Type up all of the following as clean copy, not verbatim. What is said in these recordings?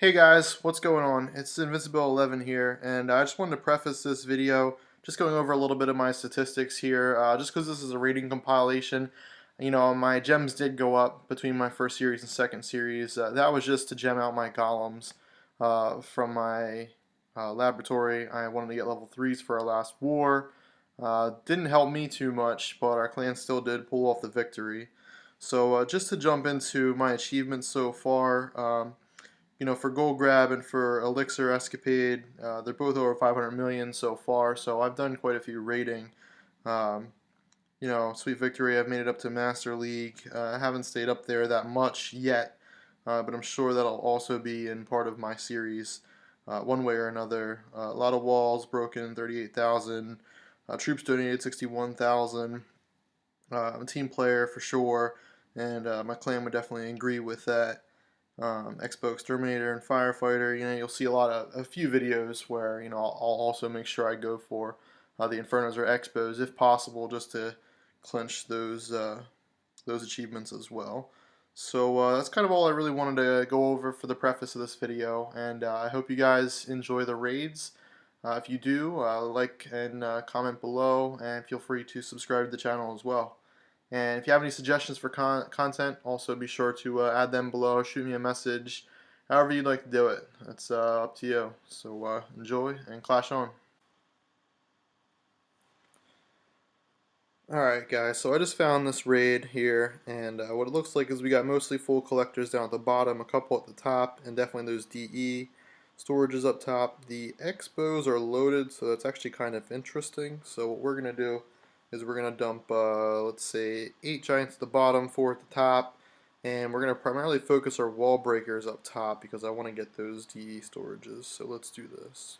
Hey guys, what's going on? It's invincibill11 here, and I just wanted to preface this video just going over a little bit of my statistics here, just because this is a rating compilation. My gems did go up between my first series and second series. That was just to gem out my golems from my laboratory. I wanted to get level 3s for our last war. Didn't help me too much, but our clan still did pull off the victory. So just to jump into my achievements so far, for Gold Grab and for Elixir Escapade, they're both over 500 million so far, so I've done quite a few rating. Um, Sweet Victory, I've made it up to Master League. I haven't stayed up there that much yet, but I'm sure that'll also be in part of my series one way or another. A lot of walls broken, 38,000. Troops donated, 61,000. I'm a team player for sure, and my clan would definitely agree with that. Expo Exterminator and Firefighter. You'll see a few videos where I'll also make sure I go for the Infernos or Expos if possible, just to clinch those achievements as well. So that's kind of all I really wanted to go over for the preface of this video, and I hope you guys enjoy the raids. If you do, like and comment below, and feel free to subscribe to the channel as well. And if you have any suggestions for content, also be sure to add them below, shoot me a message, however you'd like to do it. It's up to you. So enjoy and clash on. Alright guys, so I just found this raid here, and what it looks like is we got mostly full collectors down at the bottom, a couple at the top, and definitely those DE storages up top. The expos are loaded, so that's actually kind of interesting. So what we're going to do is we're going to dump, let's say, 8 giants at the bottom, 4 at the top, and we're going to primarily focus our wall breakers up top because I want to get those DE storages. So let's do this.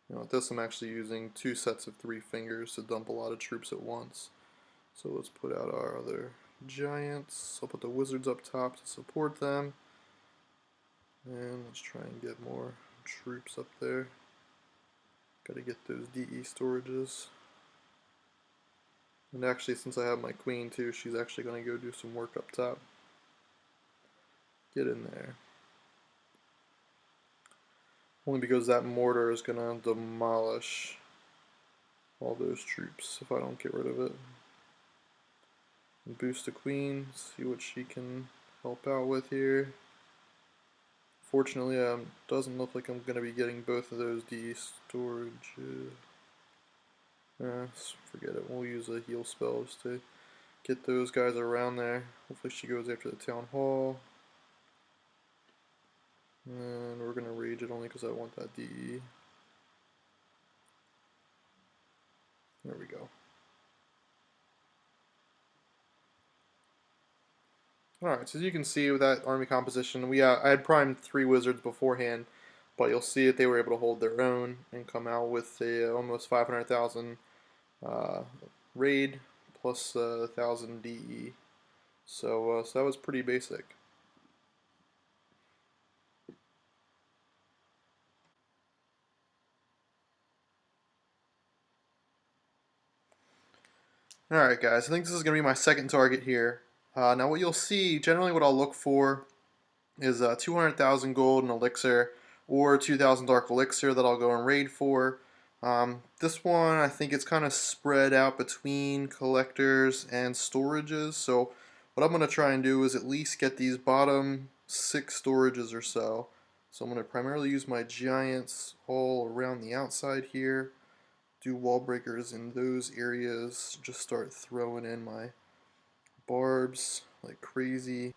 With this I'm actually using 2 sets of 3 fingers to dump a lot of troops at once. So let's put out our other giants. I'll put the wizards up top to support them. And let's try and get more troops up there. Gotta get those DE storages. And actually, since I have my queen too, she's actually going to go do some work up top. Get in there. Only because that mortar is going to demolish all those troops if I don't get rid of it. And boost the queen, see what she can help out with here. Fortunately, doesn't look like I'm going to be getting both of those DE storages. Forget it, we'll use a heal spell just to get those guys around there. Hopefully she goes after the town hall. And we're going to rage it only because I want that DE. There we go. Alright, so as you can see with that army composition, I had primed 3 wizards beforehand, but you'll see that they were able to hold their own and come out with a almost 500,000 raid plus 1,000 DE. So that was pretty basic. Alright guys, I think this is going to be my second target here. Now what you'll see, generally what I'll look for is 200,000 gold in elixir or 2,000 dark elixir that I'll go and raid for. This one, I think it's kind of spread out between collectors and storages, so what I'm going to try and do is at least get these bottom 6 storages or so. So I'm going to primarily use my giants all around the outside here, do wall breakers in those areas, just start throwing in my barbs like crazy,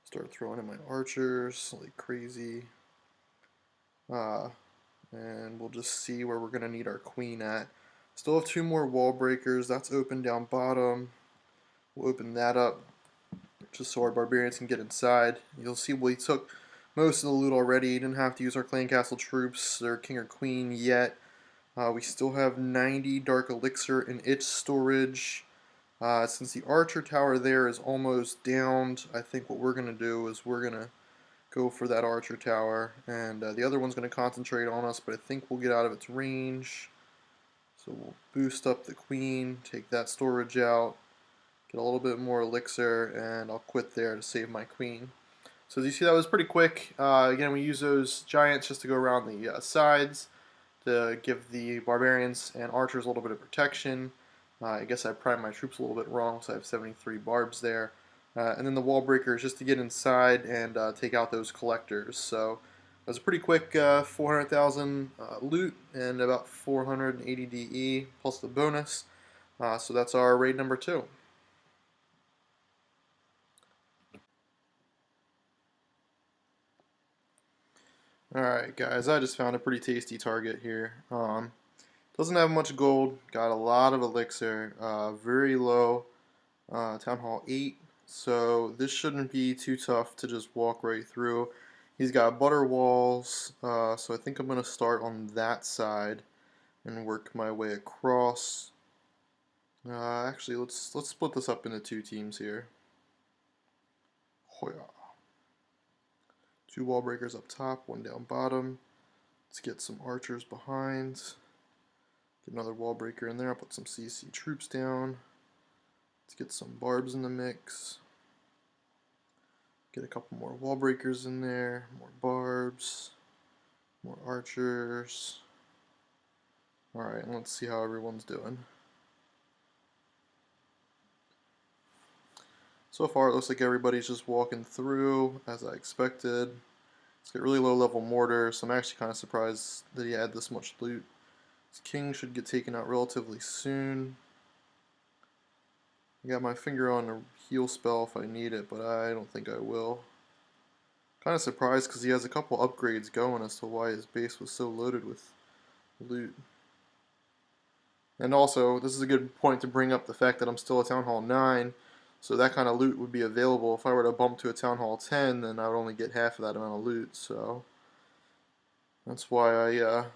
start throwing in my archers like crazy. And we'll just see where we're going to need our queen at. Still have 2 more wall breakers. That's open down bottom. We'll open that up just so our barbarians can get inside. You'll see we took most of the loot already. Didn't have to use our clan castle troops or king or queen yet. We still have 90 dark elixir in its storage. Since the archer tower there is almost downed, I think what we're going to do is we're going to go for that archer tower, and the other one's going to concentrate on us, but I think we'll get out of its range. So we'll boost up the queen, take that storage out, get a little bit more elixir, and I'll quit there to save my queen. So as you see, that was pretty quick. Again, we use those giants just to go around the sides to give the barbarians and archers a little bit of protection. I guess I primed my troops a little bit wrong, so I have 73 barbs there. And then the wall breakers just to get inside and take out those collectors. So it was a pretty quick 400,000 loot and about 480 DE plus the bonus. So that's our raid number 2. Alright guys, I just found a pretty tasty target here. Doesn't have much gold, got a lot of elixir, very low Town Hall 8, so this shouldn't be too tough to just walk right through. He's got butter walls, so I think I'm going to start on that side and work my way across. Actually, let's split this up into 2 teams here. Hoya. 2 wall breakers up top, 1 down bottom. Let's get some archers behind. Get another wall breaker in there. I'll put some CC troops down. Let's get some barbs in the mix. Get a couple more wall breakers in there. More barbs. More archers. Alright, and let's see how everyone's doing. So far it looks like everybody's just walking through as I expected. It's got really low level mortar, so I'm actually kind of surprised that he had this much loot. His king should get taken out relatively soon. I got my finger on a heal spell if I need it, but I don't think I will. Kind of surprised because he has a couple upgrades going as to why his base was so loaded with loot. And also, this is a good point to bring up the fact that I'm still at Town Hall 9, so that kind of loot would be available. If I were to bump to a Town Hall 10, then I would only get half of that amount of loot, so that's why I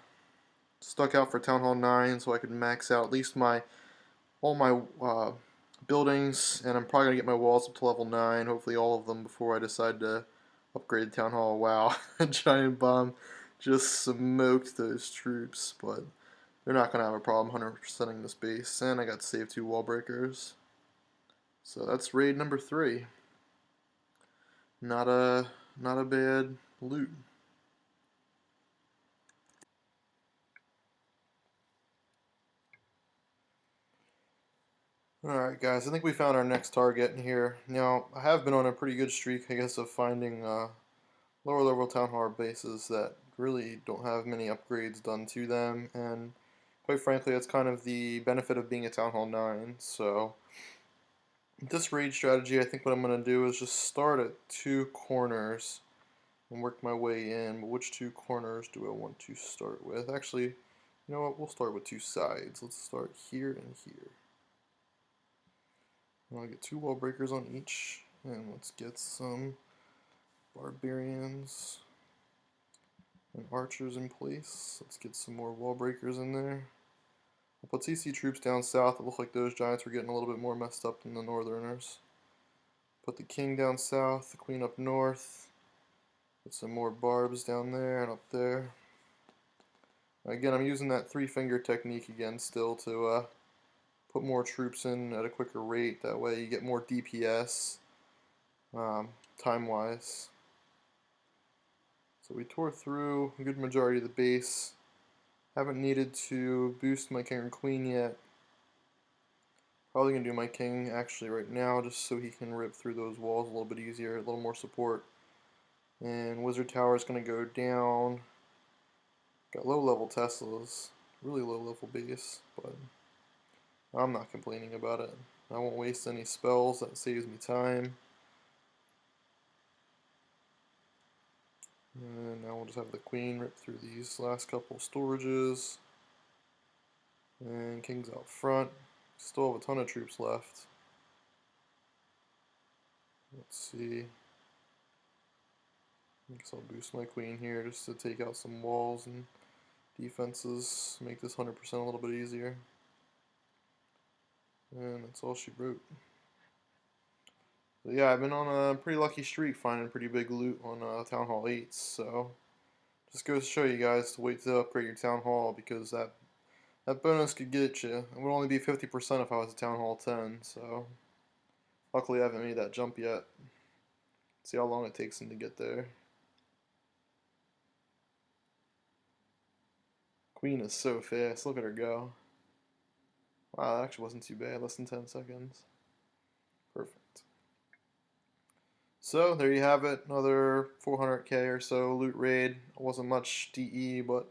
stuck out for Town Hall 9 so I could max out at least all my buildings, and I'm probably going to get my walls up to level 9, hopefully all of them, before I decide to upgrade Town Hall. Wow, a giant bomb just smoked those troops, but they're not going to have a problem 100%ing this base, and I got to save 2 wall breakers. So that's raid number 3. Not a bad loot. Alright guys, I think we found our next target here. Now, I have been on a pretty good streak, I guess, of finding lower level Town Hall bases that really don't have many upgrades done to them, and quite frankly, that's kind of the benefit of being a Town Hall 9, so this raid strategy, I think what I'm going to do is just start at 2 corners and work my way in. But which 2 corners do I want to start with? Actually, you know what, we'll start with 2 sides. Let's start here and here. And I'll get 2 wall breakers on each, and let's get some barbarians and archers in place. Let's get some more wall breakers in there. I'll put CC troops down south. It looked like those giants were getting a little bit more messed up than the northerners. Put the king down south, the queen up north. Put some more barbs down there and up there. Again, I'm using that 3-finger technique again still to put more troops in at a quicker rate. That way you get more DPS time-wise. So we tore through a good majority of the base. Haven't needed to boost my king or queen yet. Probably going to do my king actually right now just so he can rip through those walls a little bit easier, a little more support. And wizard tower is going to go down. Got low level Teslas, really low level base, but I'm not complaining about it. I won't waste any spells, that saves me time. And now we'll just have the queen rip through these last couple storages. And king's out front. Still have a ton of troops left. Let's see. I guess I'll boost my queen here just to take out some walls and defenses, make this 100% a little bit easier. And that's all she wrote. But yeah, I've been on a pretty lucky streak finding pretty big loot on Town Hall 8s, so just goes to show you guys to wait to upgrade your Town Hall, because that bonus could get you. It would only be 50% if I was a Town Hall 10, so Luckily I haven't made that jump yet. See how long it takes him to get there. Queen is so fast. Look at her go. Wow, that actually wasn't too bad. Less than 10 seconds. Perfect. So there you have it. Another 400k or so loot raid. It wasn't much DE, but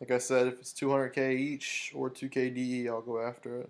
like I said, if it's 200k each or 2k DE, I'll go after it.